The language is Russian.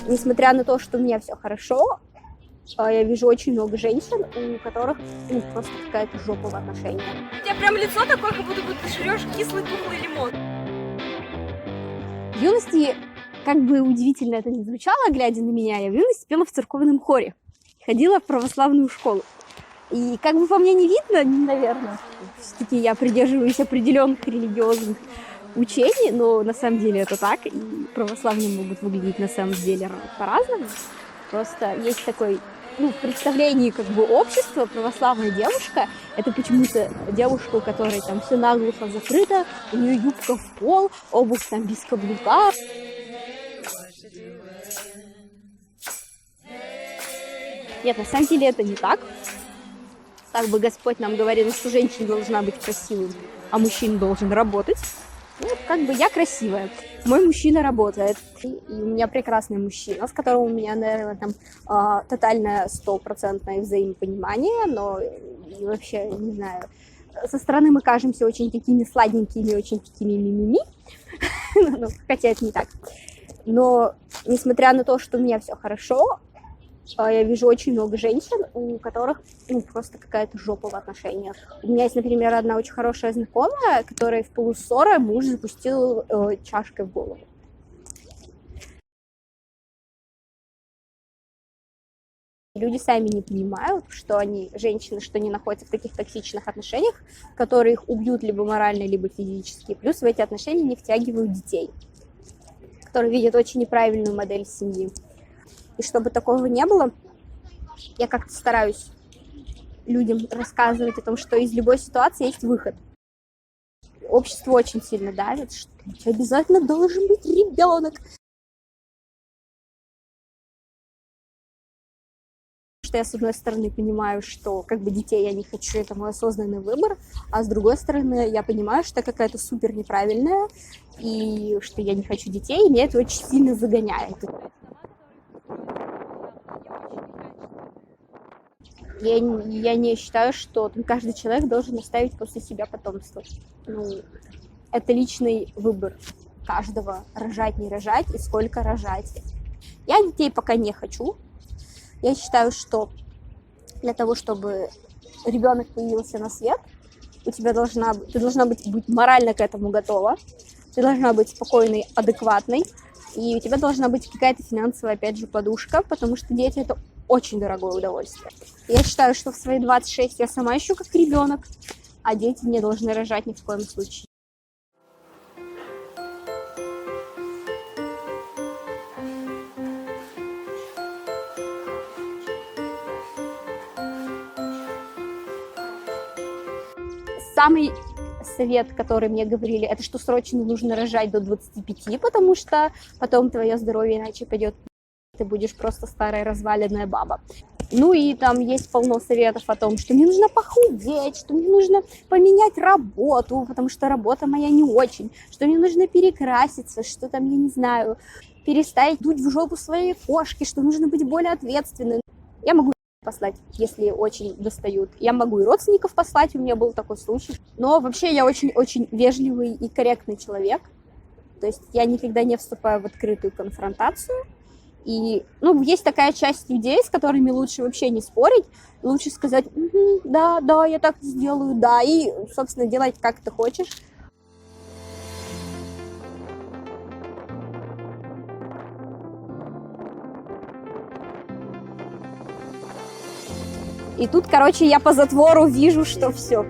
Несмотря на то, что у меня все хорошо, я вижу очень много женщин, у которых просто какая-то жопа в отношениях. У тебя прям лицо такое, как будто ты жрешь кислый тухлый лимон. В юности, как бы удивительно это ни звучало, глядя на меня, я в юности пела в церковном хоре, ходила в православную школу. И как бы по мне не видно, наверное, все-таки я придерживаюсь определенных религиозных учений, но на самом деле это так, и православные могут выглядеть на самом деле по-разному. Просто есть такой, в представлении как бы общества православная девушка — это почему-то девушка, у которой там все наглухо закрыто, у нее юбка в пол, обувь там без каблука. Нет, на самом деле это не так. Как бы Господь нам говорил, что женщина должна быть красивой, а мужчина должен работать. Ну, как бы я красивая, мой мужчина работает, и у меня прекрасный мужчина, с которым у меня, наверное, там тотальное 100% взаимопонимание, но и вообще, не знаю, со стороны мы кажемся очень такими сладенькими, очень такими мимими, хотя это не так. Но, несмотря на то, что у меня все хорошо, я вижу очень много женщин, у которых просто какая-то жопа в отношениях. У меня есть, например, одна очень хорошая знакомая, которой в полуссоры муж запустил чашкой в голову. Люди сами не понимают, что они, женщины, что они находятся в таких токсичных отношениях, которые их убьют либо морально, либо физически. Плюс в эти отношения не втягивают детей, которые видят очень неправильную модель семьи. И чтобы такого не было, я как-то стараюсь людям рассказывать о том, что из любой ситуации есть выход. Общество очень сильно давит, что обязательно должен быть ребенок. Что я, с одной стороны, понимаю, что как бы детей я не хочу, это мой осознанный выбор, а с другой стороны, я понимаю, что это какая-то супер неправильная, и что я не хочу детей, и меня это очень сильно загоняет. Я не считаю, что каждый человек должен оставить после себя потомство. Это личный выбор каждого, рожать, не рожать и сколько рожать. Я детей пока не хочу. Я считаю, что для того, чтобы ребенок появился на свет, ты должна быть морально к этому готова, ты должна быть спокойной, адекватной, и у тебя должна быть какая-то финансовая, опять же, подушка, потому что дети — это очень дорогое удовольствие. Я считаю, что в свои 26 я сама ищу как ребенок, а дети не должны рожать ни в коем случае. Самый совет, который мне говорили, это что срочно нужно рожать до 25, потому что потом твое здоровье иначе пойдет, ты будешь просто старая разваленная баба. Ну и там есть полно советов о том, что мне нужно похудеть, что мне нужно поменять работу, потому что работа моя не очень, что мне нужно перекраситься, что там, я не знаю, перестать дуть в жопу своей кошки, что нужно быть более ответственной. Я могу послать, если очень достают. Я могу и родственников послать, у меня был такой случай. Но вообще я очень-очень вежливый и корректный человек. То есть я никогда не вступаю в открытую конфронтацию. И, есть такая часть людей, с которыми лучше вообще не спорить. Лучше сказать, да, я так сделаю, да. И, собственно, делать, как ты хочешь. И тут, короче, я по затвору вижу, что все.